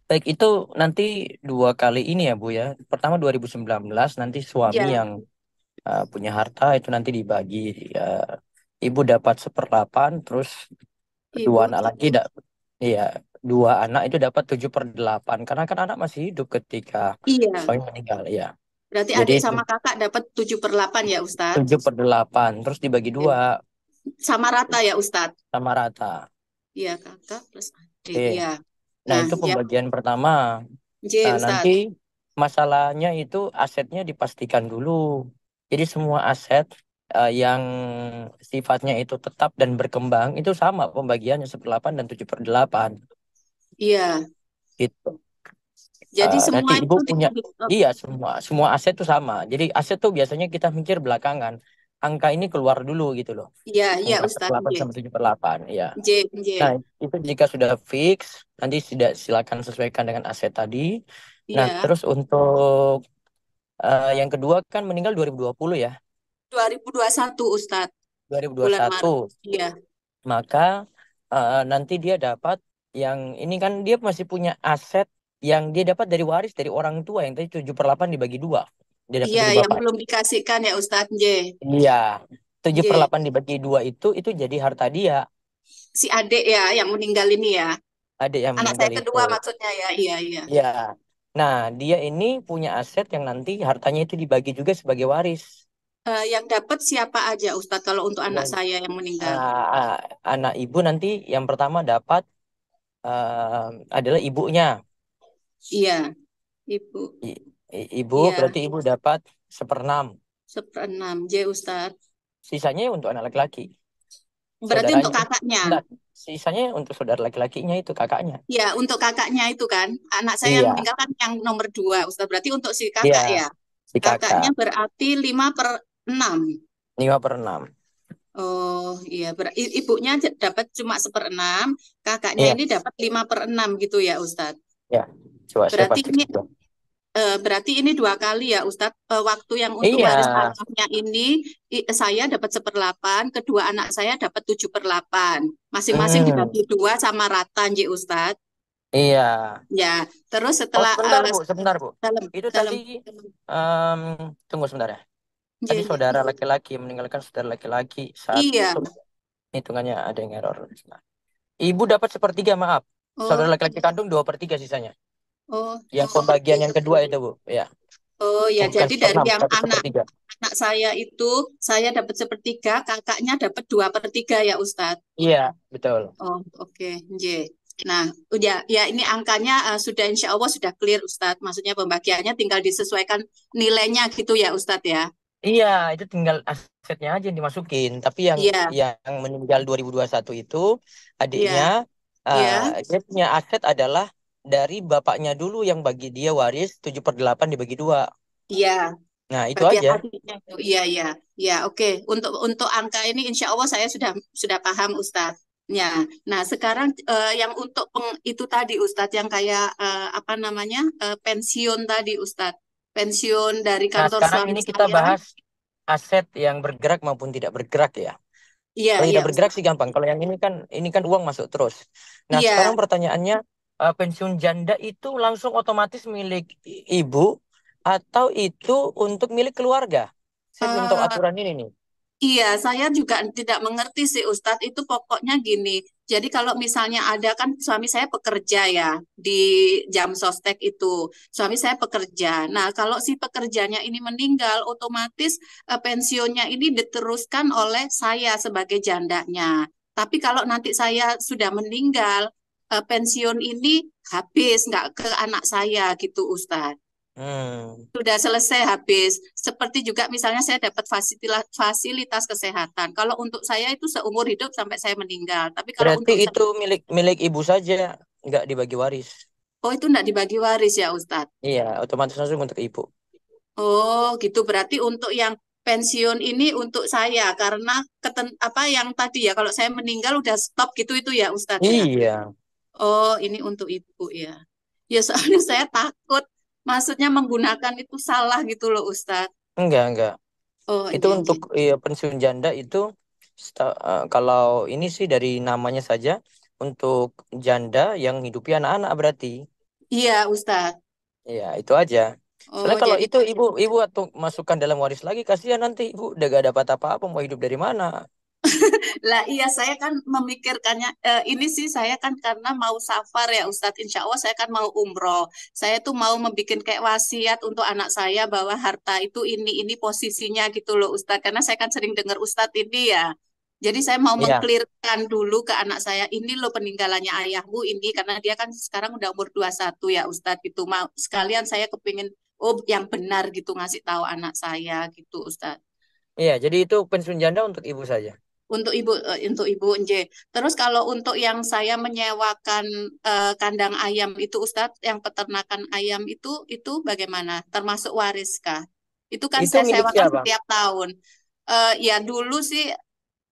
Baik, itu nanti dua kali ini ya Bu ya. Pertama 2019 nanti suami Ya, yang punya harta itu nanti dibagi, uh, ibu dapat seperlapan, terus dua ibu anak lagi dapat. iya, dua anak itu dapat 7/8 karena kan anak masih hidup ketika Iya, suami meninggal ya. berarti Jadi adik sama kakak dapat 7/8 ya Ustadz? 7/8 terus dibagi Ya. dua Sama rata ya Ustadz? sama rata. Iya, kakak plus adik. Oke. Iya. Nah, Nah, itu ya, pembagian pertama. J Nah, nanti Ustadz. masalahnya itu asetnya dipastikan dulu. Jadi semua aset yang sifatnya itu tetap dan berkembang itu sama pembagiannya 1/8 dan 7/8 Iya. gitu. Jadi Nanti semua ibu itu punya, iya, semua semua aset itu sama. Jadi aset tuh biasanya kita mikir belakangan. Angka ini keluar dulu gitu loh. iya, iya Angka Ustadz. 1/8 J. sampai 7/8 ya. J, Nah, J. itu jika sudah fix, nanti sudah silakan sesuaikan dengan aset tadi. Nah, Iya. terus untuk yang kedua kan meninggal 2020 ya, 2021 Ustadz. Bulan 2021. Maret. Iya. Maka nanti dia dapat yang ini kan dia masih punya aset yang dia dapat dari waris dari orang tua yang tadi 7/8 dibagi dua. Dia dapat Iya, dari yang bapak. belum dikasihkan ya Ustadz. J. Iya, tujuh per J. delapan dibagi dua itu jadi harta dia, Si adik ya yang meninggal ini ya. adik yang Anak meninggal saya itu. kedua maksudnya ya. Iya, iya. Iya. Nah, dia ini punya aset yang nanti hartanya itu dibagi juga sebagai waris. Yang dapat siapa aja Ustadz kalau untuk anak Yang saya yang meninggal? ah, ah, anak ibu nanti yang pertama dapat adalah ibunya. Iya, Ibu. Ibu Iya, berarti ibu dapat 1/6. seperenam. J Ustadz. Sisanya untuk anak laki-laki. Berarti untuk Saudaranya. kakaknya. Enggak, sisanya untuk saudara laki-lakinya itu kakaknya. Ya, untuk kakaknya itu kan. Anak saya yang Iya, meninggal kan yang nomor dua, Ustadz. Berarti untuk si iya, kakak ya. si Kakaknya kakak. berarti 5/6. 5/6. Oh iya, ibunya dapat cuma seperenam, kakaknya Iya, ini dapat 5/6 gitu ya, Ustadz. ya. Coba saya Berarti ini pastikan dulu. berarti ini dua kali ya, Ustadz. Waktu yang untuk Iya, waris ayahnya ini saya dapat seperlapan, kedua anak saya dapat 7/8. Masing-masing hmm, dibagi dua sama rata, Nji Ustadz. iya. Ya, terus Oh, setelah sebentar Bu, sebentar Bu. dalam Itu tadi, dalam em, tunggu sebentar ya. Tadi Nji, saudara laki-laki meninggalkan saudara laki-laki iya. satu, hitungannya ada yang error. Ibu dapat sepertiga, maaf. Saudara Oh, laki-laki kandung 2/3 sisanya. oh, Yang pembagian yang kedua itu Bu, ya. oh ya. Bukan Jadi dari 1/6, yang tapi anak sepertiga. anak saya itu saya dapat sepertiga, kakaknya dapat 2/3 ya, Ustadz. Iya, betul. Oh, oke, Nj. Nah, udah ya ini angkanya sudah insya Allah sudah clear Ustadz. Maksudnya pembagiannya tinggal disesuaikan nilainya gitu ya Ustadz ya. Iya, itu tinggal asetnya aja yang dimasukin. Tapi yang Iya, yang meninggal 2021 itu adiknya, iya, iya, dia punya aset adalah dari bapaknya dulu yang bagi dia waris 7/8 dibagi dua. iya. Nah, itu Bagian aja. adiknya itu. Iya, iya. Ya, oke. Untuk angka ini insya Allah saya sudah paham Ustadz. Ya. Nah, sekarang yang untuk itu tadi Ustadz yang kayak apa namanya? Pensiun tadi Ustadz. Pensiun dari Nah, kantor sekarang suami ini kita saya. bahas aset yang bergerak maupun tidak bergerak ya. Iya, Kalau iya tidak bergerak Ustadz. sih gampang. Kalau yang ini kan uang masuk terus. Nah, sekarang Iya. pertanyaannya, pensiun janda itu langsung otomatis milik ibu atau itu untuk milik keluarga? Saya belum tahu Eh, aturan ini nih. Iya, saya juga tidak mengerti sih Ustadz. Itu pokoknya gini. Jadi kalau misalnya ada kan suami saya pekerja ya di jam sostek itu. Suami saya pekerja. Nah, kalau si pekerjanya ini meninggal, otomatis pensiunnya ini diteruskan oleh saya sebagai jandanya. Tapi kalau nanti saya sudah meninggal, pensiun ini habis nggak ke anak saya gitu Ustadz. Hmm. Sudah selesai habis. Seperti juga misalnya saya dapat fasilitas kesehatan. Kalau untuk saya itu seumur hidup sampai saya meninggal. Tapi kalau Berarti untuk saya, itu milik milik ibu saja, nggak dibagi waris. oh itu enggak dibagi waris ya Ustadz. Iya, otomatis langsung untuk ibu. Oh gitu berarti untuk yang pensiun ini untuk saya karena apa yang tadi ya kalau saya meninggal udah stop gitu itu ya Ustadz ya. Iya, Oh ini untuk ibu ya. Ya soalnya saya takut maksudnya menggunakan itu salah gitu loh Ustadz. enggak. Oh Itu iya, untuk iya. pensiun janda itu, kalau ini sih dari namanya saja untuk janda yang hidupi anak-anak berarti. Iya, Ustadz. Iya, itu aja. Oh, Soalnya kalau jadi itu ibu atau masukkan dalam waris lagi, kasihan nanti ibu udah gak dapat apa-apa, mau hidup dari mana? lah iya saya kan memikirkannya ini sih saya kan karena mau safar ya Ustadz. Insya Allah saya kan mau umroh. Saya tuh mau membuat kayak wasiat untuk anak saya bahwa harta itu ini posisinya gitu loh Ustadz. Karena saya kan sering dengar Ustadz ini ya. Jadi saya mau Iya, mengklirkan dulu ke anak saya ini loh peninggalannya ayahmu ini karena dia kan sekarang udah umur 21 ya Ustadz gitu. Mau sekalian saya kepingin oh yang benar gitu ngasih tahu anak saya gitu Ustadz. iya. Jadi itu pensiun janda untuk ibu saja. Untuk ibu Nj. Terus kalau untuk yang saya menyewakan kandang ayam itu Ustadz, yang peternakan ayam itu bagaimana? Termasuk waris kah? Itu kan Itu saya milik sewakan siapa? setiap tahun. Ya dulu sih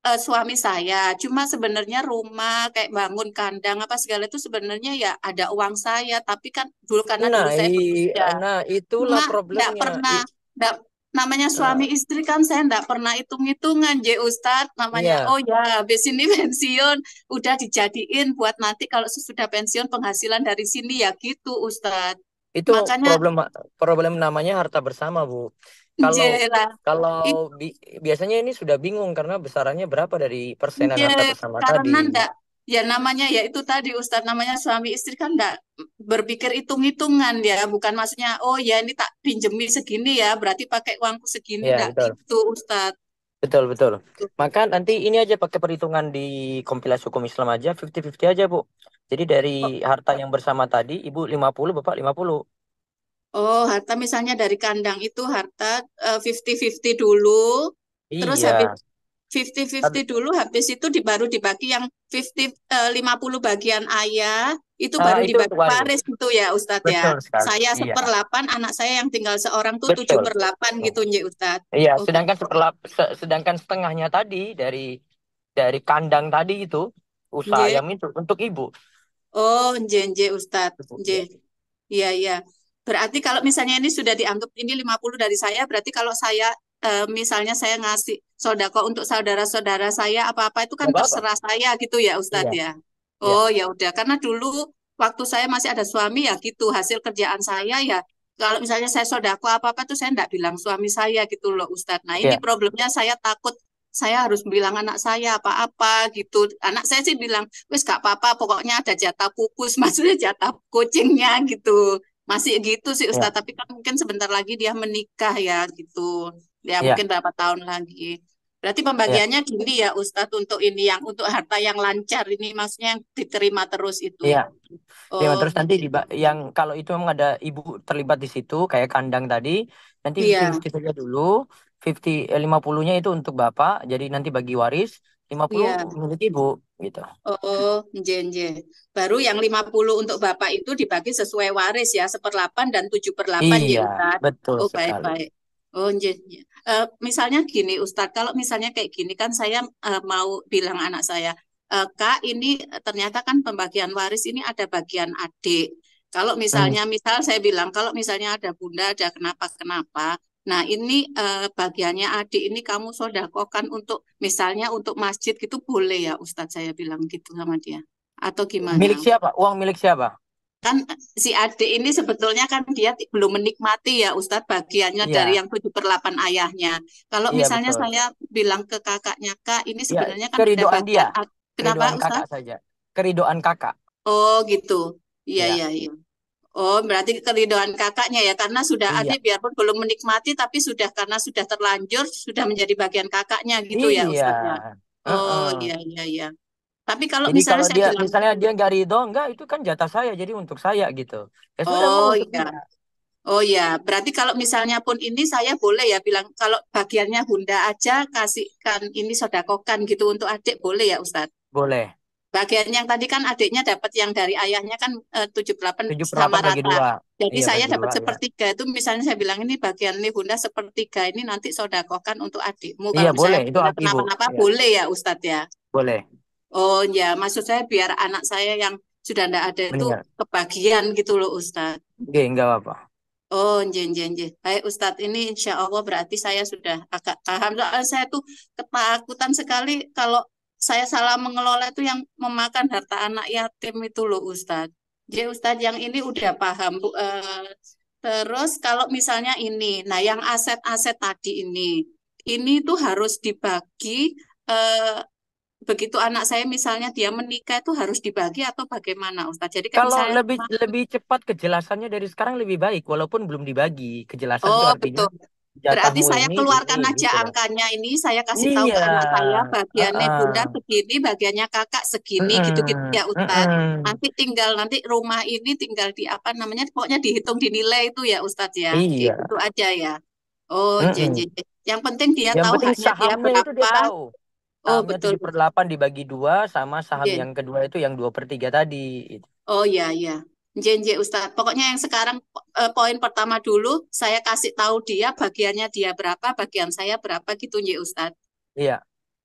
suami saya, cuma sebenarnya rumah kayak bangun kandang apa segala itu sebenarnya ya ada uang saya, tapi kan dulu karena Nah, dulu saya bekerja. nah itulah Cuma nggak problemnya. pernah, nggak, namanya suami Eh, istri kan saya nggak pernah hitung-hitungan, Ustadz. Namanya, iya, oh ya, habis ini pensiun, udah dijadiin buat nanti kalau sesudah pensiun penghasilan dari sini ya gitu, Ustadz. itu Makanya, problem problem namanya harta bersama, Bu. Kalau jelah, kalau biasanya ini sudah bingung karena besarannya berapa dari persenan iya, harta bersama tadi. karena ndak ya namanya ya itu tadi Ustadz namanya suami istri kan ndak berpikir hitung-hitungan ya bukan maksudnya oh ya ini tak pinjemi segini ya berarti pakai uangku segini Iya, ndak betul. gitu Ustadz. Betul, betul. Maka nanti ini aja pakai perhitungan di kompilasi hukum Islam aja 50-50 aja, Bu. Jadi dari harta yang bersama tadi, Ibu 50, Bapak 50. Oh, harta misalnya dari kandang itu harta 50-50 dulu, terus habis Iya. 50-50 Tapi- dulu, habis itu baru dibagi yang 50 bagian ayah, itu baru itu dibagi untuk waris. waris gitu ya Ustadz ya. Betul sekali. Saya Iya, 1/8, anak saya yang tinggal seorang tuh tujuh betul. per 8 gitu ya Ustadz. Iya, Oh sedangkan gitu. sedangkan setengahnya tadi dari kandang tadi itu usaha Nje. ayam itu untuk ibu. Oh, nje Ustadz. Nje. Iya, iya. Berarti kalau misalnya ini sudah dianggap ini 50 dari saya, berarti kalau saya misalnya saya ngasih sodako untuk saudara-saudara saya apa-apa itu kan Nggak apa-apa. terserah saya gitu ya Ustadz Iya, ya. iya, Oh ya udah, karena dulu waktu saya masih ada suami ya gitu, hasil kerjaan saya ya kalau misalnya saya sodako apa-apa tuh saya enggak bilang suami saya gitu loh Ustadz. Nah ini iya, problemnya saya takut saya harus bilang anak saya apa-apa gitu. Anak saya sih bilang, wes gak apa-apa, pokoknya ada jatah pupus, maksudnya jatah kucingnya gitu. Masih gitu sih iya, Ustadz, tapi kan mungkin sebentar lagi dia menikah ya gitu. Ya iya, mungkin berapa tahun lagi. Berarti iya, pembagiannya gini ya Ustadz untuk ini yang untuk harta yang lancar ini maksudnya yang diterima terus itu. iya. Ya, Oh, terus nanti yang kalau itu memang ada ibu terlibat di situ kayak kandang tadi, nanti iya, 50-50 saja dulu. 50-nya itu untuk bapak, jadi nanti bagi waris, 50 iya. milik ibu gitu. Oh, nje. Baru yang 50 untuk Bapak itu dibagi sesuai waris ya, 1/8 dan 7/8 ya Iya, Ustadz. betul Oh, sekali. baik-baik. Oh, nje. Misalnya gini Ustadz, kalau misalnya kayak gini kan saya mau bilang anak saya, Kak, ini ternyata kan pembagian waris ini ada bagian adik. Kalau Hmm. misal saya bilang, kalau misalnya ada bunda, ada kenapa-kenapa, nah, ini bagiannya adik ini kamu sodakokan untuk misalnya untuk masjid gitu boleh ya Ustadz saya bilang gitu sama dia. Atau Milik gimana? siapa? Uang milik siapa? Kan si adik ini sebetulnya kan dia belum menikmati ya Ustadz bagiannya dari Iya, yang 7/8 ayahnya. Kalau iya misalnya betul. saya bilang ke kakaknya, Kak, ini Ya, sebenarnya kan ada keridoan dia, bagian kenapa keridoan kakak Ustadz? saja. Keridoan kakak. Oh gitu. Iya, Ya, iya, iya. Oh, berarti keridoan kakaknya ya, karena sudah iya. adik biarpun belum menikmati, tapi sudah karena sudah terlanjur, sudah menjadi bagian kakaknya gitu ya, Iya. Ustadz ya. Oh, Heeh. iya, iya, iya. Tapi kalau Jadi misalnya kalau saya dia bilang, misalnya dia nggak ridho, enggak itu kan jatah saya, jadi untuk saya gitu. Ya sudah memang oh untuk iya, dia. oh iya, berarti kalau misalnya pun ini saya boleh ya bilang, kalau bagiannya Bunda aja kasihkan ini sodakokan gitu untuk adik boleh ya, Ustadz. Boleh. Bagian yang tadi kan adiknya dapat yang dari ayahnya kan 78 tujuh per sama delapan bagi rata. dua. Jadi Iya saya bagi dapat dua ya. sepertiga itu misalnya saya bilang ini bagian nih Bunda sepertiga ini nanti sodakokan untuk adikmu. Iya Kalau misalnya boleh, itu Bunda hak ibu. kenapa-napa Iya, boleh ya Ustadz ya. boleh. Oh ya maksud saya biar anak saya yang sudah tidak ada itu Meninggal. kebagian gitu loh Ustadz. Oke, enggak apa-apa. Oh, nje. Baik Ustadz, ini insya Allah berarti saya sudah agak paham. Soalnya saya tuh ketakutan sekali kalau saya salah mengelola itu yang memakan harta anak yatim itu loh Ustadz. Jadi Ustadz yang ini udah paham Bu. Terus kalau misalnya ini, nah yang aset-aset tadi ini tuh harus dibagi eh, begitu anak saya misalnya dia menikah itu harus dibagi atau bagaimana Ustadz? Jadi kayak Kalau misalnya, lebih lebih cepat kejelasannya dari sekarang lebih baik, walaupun belum dibagi. Kejelasan itu oh artinya betul. Berarti jatahmu saya ini keluarkan aja gitu loh. angkanya ini, saya kasih tahu Iya, ke anak saya, bagiannya bunda heeh. segini, bagiannya kakak segini, gitu-gitu Mm-mm, ya Ustadz. mm-mm. Nanti rumah ini tinggal di apa namanya, pokoknya dihitung dinilai itu ya Ustadz ya. Iya, Gitu aja ya. Oh, mm-mm. Yang penting dia Yang tahu penting haknya dia sahamnya itu dia berapa. tahu. Oh, Sahamnya betul. 7/8 dibagi dua sama saham Jen. yang kedua itu yang 2/3 tadi. Oh ya, ya. Ustadz. Pokoknya yang sekarang poin pertama dulu, saya kasih tahu dia bagiannya dia berapa, bagian saya berapa gitu J Ustadz. Iya,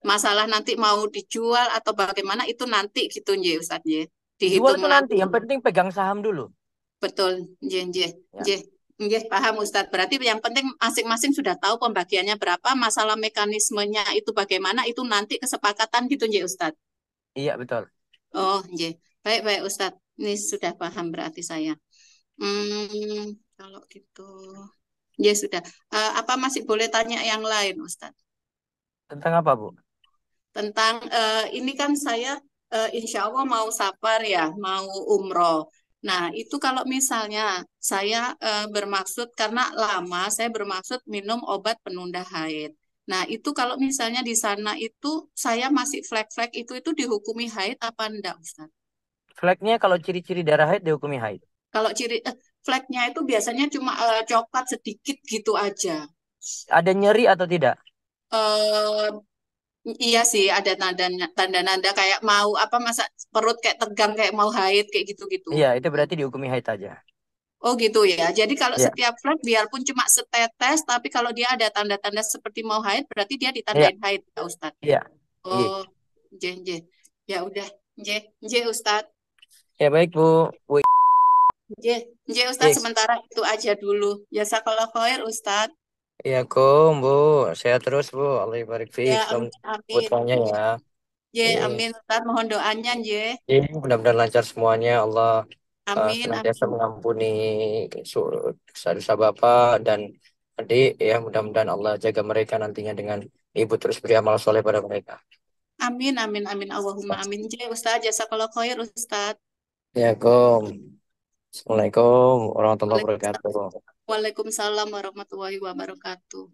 Masalah nanti mau dijual atau bagaimana itu nanti gitu J Ustadz J. jual Dihitung itu nanti. nanti. Yang penting pegang saham dulu. Betul J J Ya, J. J, paham Ustadz. Berarti yang penting masing-masing sudah tahu pembagiannya berapa, masalah mekanismenya itu bagaimana, itu nanti kesepakatan gitu J Ustadz. iya betul. Oh J. Baik-baik Ustadz. Ini sudah paham berarti saya. Kalau gitu. Ya sudah. Apa masih boleh tanya yang lain Ustadz? Tentang apa, Bu? Tentang ini kan saya insya Allah mau safar ya, mau umroh. Nah, itu kalau misalnya saya bermaksud karena lama saya bermaksud minum obat penunda haid. Nah, itu kalau misalnya di sana itu saya masih flek-flek itu dihukumi haid apa enggak, Ustaz? Flagnya kalau ciri-ciri darah haid dihukumi haid. Kalau fleknya itu biasanya cuma coklat sedikit gitu aja. Ada nyeri atau tidak? Eh, Iya sih, ada tanda-tanda kayak mau apa masa perut kayak tegang kayak mau haid kayak gitu-gitu. Iya, itu berarti dihukumi haid aja. Oh gitu ya. Jadi kalau Iya, setiap flek biarpun cuma setetes, tapi kalau dia ada tanda-tanda seperti mau haid, berarti dia iya, ditandain haid ya Ustadz. iya. Iya. Oh, J. Ya udah, J Ustadz. Ya baik, Bu. Bu. J, Ustadz Yes. sementara itu aja dulu. Jazakallah khair Ustadz. Iya, Kum, Bu. Sehat terus, Bu. Allah barik fiik. Ya Selamat amin amin. putranya J, ya. Iya. amin Ustadz. Mohon doanya J. Iya, mudah-mudahan lancar semuanya. Allah Amin senantiasa amin. mengampuni dosa-dosa Bapak dan adik. Ya, mudah-mudahan Allah jaga mereka nantinya dengan Ibu terus beri amal soleh pada mereka. Amin, amin, amin. Allahumma amin. Ustaz, jazakallah khair, Ustaz. Ya, Kum. Assalamualaikum warahmatullahi wabarakatuh. Waalaikumsalam warahmatullahi wabarakatuh.